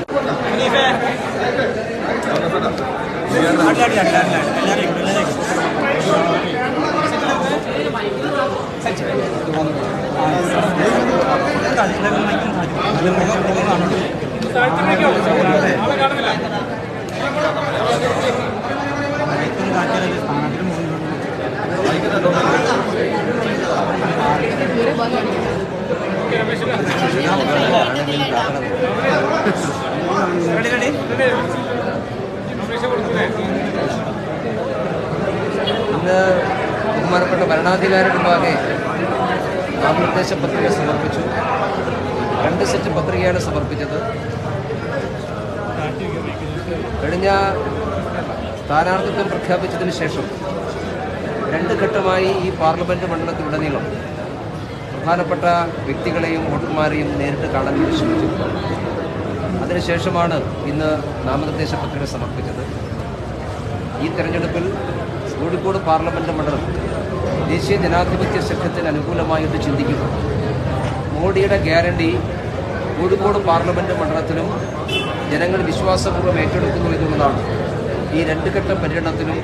ഇന്ന് ബഹുമാനപ്പെട്ട ഭരണാധികാരിയുടെ മുമ്പാകെ നാമനിർദ്ദേശ പത്രിക സമർപ്പിച്ചു. 2 സെറ്റ് പത്രികയാണ് സമർപ്പിച്ചത്. കഴിഞ്ഞ സ്ഥാനാർത്ഥിത്വം പ്രഖ്യാപിച്ചതിന് ശേഷം 2 ഘട്ടമായി ഈ പാർലമെൻറ്റ് മണ്ഡലത്തിലുടനീളം പ്രധാനപ്പെട്ട വ്യക്തികളെയും വോട്ടർമാരെയും നേരിട്ട് കാണാൻ ശ്രമിച്ചു. അതിനുശേഷമാണ് ഇന്ന് നാമനിർദ്ദേശ പത്രിക സമർപ്പിച്ചത്. ഈ തെരഞ്ഞെടുപ്പിൽ കോഴിക്കോട് പാർലമെൻറ്റ് മണ്ഡലം ദേശീയ ജനാധിപത്യ സഖ്യത്തിന് അനുകൂലമായിട്ട് ചിന്തിക്കുന്നു. മോഡിയുടെ ഗ്യാരണ്ടി കോഴിക്കോട് പാർലമെൻറ്റ് മണ്ഡലത്തിലും ജനങ്ങൾ വിശ്വാസപൂർവ്വം ഏറ്റെടുക്കുന്നു എന്നുള്ളതാണ് ഈ 2 ഘട്ട പര്യടനത്തിലും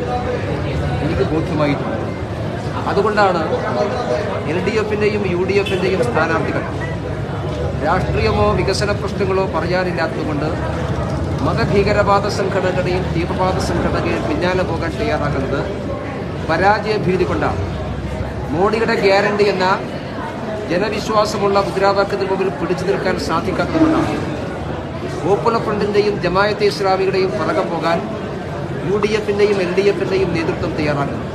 എനിക്ക് ബോധ്യമായിട്ടുണ്ട്. അതുകൊണ്ടാണ് LDFിൻ്റെയും UDFിൻ്റെയും സ്ഥാനാർത്ഥികൾ രാഷ്ട്രീയമോ വികസന പ്രശ്നങ്ങളോ പറയാനില്ലാത്തതുകൊണ്ട് മതഭീകരവാദ സംഘടനകളുടെയും തീവ്രവാദ സംഘടനകളുടെയും പിന്നാലെ പോകാൻ തയ്യാറാക്കുന്നത് പരാജയ ഭീതി കൊണ്ടാണ്. മോഡിയുടെ ഗ്യാരണ്ടി എന്ന ജനവിശ്വാസമുള്ള മുദ്രാവാക്യത്തിന് മുമ്പിൽ പിടിച്ചു നിൽക്കാൻ സാധിക്കാത്തതുകൊണ്ടാണ് പോപ്പുലർ ഫ്രണ്ടിൻ്റെയും ജമായത്തെ ഇസ്ലാമിയുടെയും പുറകെ പോകാൻ UDFിൻ്റെയും LDFിൻ്റെയും നേതൃത്വം തയ്യാറാക്കുന്നത്.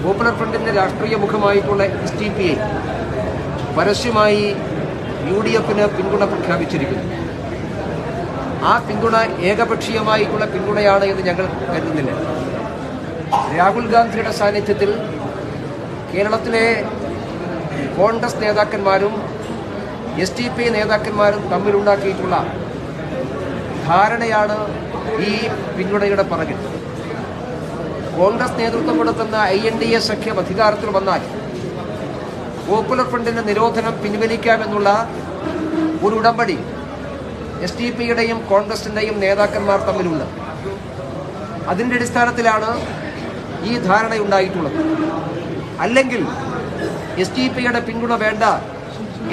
പോപ്പുലർ ഫ്രണ്ടിൻ്റെ രാഷ്ട്രീയ മുഖമായിട്ടുള്ള STPI പരസ്യമായി UDFിന് പിന്തുണ പ്രഖ്യാപിച്ചിരിക്കുന്നു. ആ പിന്തുണ ഏകപക്ഷീയമായിട്ടുള്ള പിന്തുണയാണ് എന്ന് ഞങ്ങൾ കരുതുന്നില്ല. രാഹുൽ ഗാന്ധിയുടെ സാന്നിധ്യത്തിൽ കേരളത്തിലെ കോൺഗ്രസ് നേതാക്കന്മാരും STPI നേതാക്കന്മാരും തമ്മിലുണ്ടാക്കിയിട്ടുള്ള ധാരണയാണ് ഈ പിന്തുണയുടെ പുറകിൽ. കോൺഗ്രസ് നേതൃത്വം കൊടുക്കുന്ന INDA സഖ്യം അധികാരത്തിൽ വന്നാൽ പോപ്പുലർ ഫ്രണ്ടിന്റെ നിരോധനം പിൻവലിക്കാമെന്നുള്ള ഒരു ഉടമ്പടി STPIയുടെയും കോൺഗ്രസിൻ്റെയും നേതാക്കന്മാർ തമ്മിലുണ്ട്. അതിൻ്റെ അടിസ്ഥാനത്തിലാണ് ഈ ധാരണയുണ്ടായിട്ടുള്ളത്. അല്ലെങ്കിൽ STPIയുടെ പിന്തുണ വേണ്ട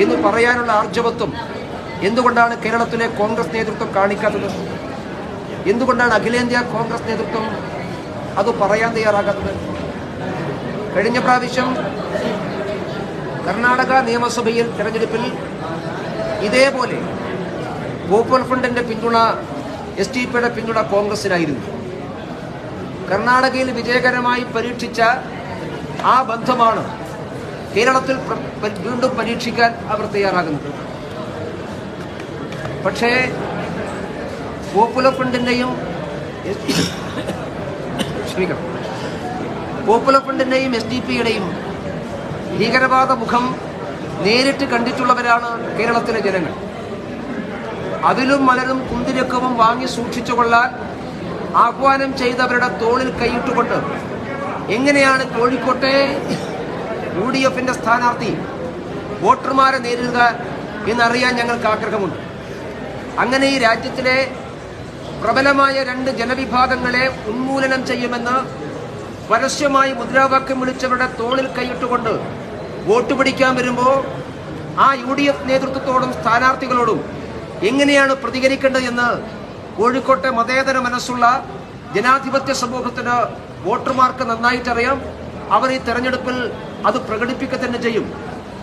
എന്ന് പറയാനുള്ള ആർജവത്വം എന്തുകൊണ്ടാണ് കേരളത്തിലെ കോൺഗ്രസ് നേതൃത്വം കാണിക്കാത്തത്? എന്തുകൊണ്ടാണ് അഖിലേന്ത്യാ കോൺഗ്രസ് നേതൃത്വം അത് പറയാൻ തയ്യാറാകാത്തത്? കഴിഞ്ഞ പ്രാവശ്യം കർണാടക നിയമസഭയിൽ തെരഞ്ഞെടുപ്പിൽ ഇതേപോലെ പോപ്പുലർ ഫ്രണ്ടിന്റെ പിന്തുണ STPIയുടെ പിന്തുണ കോൺഗ്രസിനായിരുന്നു. കർണാടകയിൽ വിജയകരമായി പരീക്ഷിച്ച ആ ബന്ധമാണ് കേരളത്തിൽ വീണ്ടും പരീക്ഷിക്കാൻ അവർ തയ്യാറാകുന്നത്. പക്ഷേ പോപ്പുലർ ഫ്രണ്ടിന്റെയും STPIയുടെയും ഭീകരവാദ മുഖം നേരിട്ട് കണ്ടിട്ടുള്ളവരാണ് കേരളത്തിലെ ജനങ്ങൾ. അതിലും മലരും കുന്തിരക്കവും വാങ്ങി സൂക്ഷിച്ചു കൊള്ളാൻ ആഹ്വാനം ചെയ്തവരുടെ തോളിൽ കൈയിട്ടുകൊണ്ട് എങ്ങനെയാണ് കോഴിക്കോട്ടെ UDFിന്റെ സ്ഥാനാർത്ഥി വോട്ടർമാരെ നേരിടുക എന്നറിയാൻ ഞങ്ങൾക്ക് ആഗ്രഹമുണ്ട്. അങ്ങനെ ഈ രാജ്യത്തിലെ പ്രബലമായ 2 ജനവിഭാഗങ്ങളെ ഉന്മൂലനം ചെയ്യുമെന്ന് പരസ്യമായി മുദ്രാവാക്യം വിളിച്ചവരുടെ തോളിൽ കൈയിട്ടുകൊണ്ട് വോട്ട് പിടിക്കാൻ വരുമ്പോൾ ആ UDF നേതൃത്വത്തോടും സ്ഥാനാർത്ഥികളോടും എങ്ങനെയാണ് പ്രതികരിക്കേണ്ടതെന്ന് കോഴിക്കോട്ടെ മതേതര മനസ്സുള്ള ജനാധിപത്യ സമൂഹത്തിന് വോട്ടർമാർക്ക് നന്നായിട്ടറിയാം. അവർ ഈ തെരഞ്ഞെടുപ്പിൽ അത് പ്രകടിപ്പിക്കുക തന്നെ ചെയ്യും.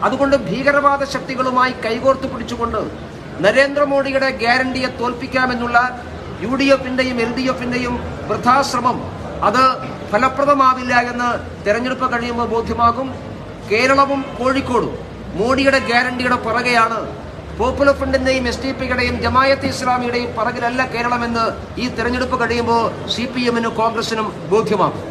അതുകൊണ്ട് ഭീകരവാദ ശക്തികളുമായി കൈകോർത്ത് പിടിച്ചുകൊണ്ട് നരേന്ദ്രമോദിയുടെ ഗ്യാരണ്ടിയെ തോൽപ്പിക്കാമെന്നുള്ള UDFിൻ്റെയും LDFിൻ്റെയും വൃഥാശ്രമം അത് ഫലപ്രദമാവില്ല എന്ന് തെരഞ്ഞെടുപ്പ് കഴിയുമ്പോൾ ബോധ്യമാകും. കേരളവും കോഴിക്കോടും മോഡിയുടെ ഗ്യാരണ്ടിയുടെ പുറകെയാണ്. പോപ്പുലർ ഫ്രണ്ടിന്റെയും STPIയുടെയും ജമായത്തെ ഇസ്ലാമിയുടെയും പുറകിലല്ല കേരളമെന്ന് ഈ തെരഞ്ഞെടുപ്പ് കഴിയുമ്പോൾ CPMനും കോൺഗ്രസിനും ബോധ്യമാകും.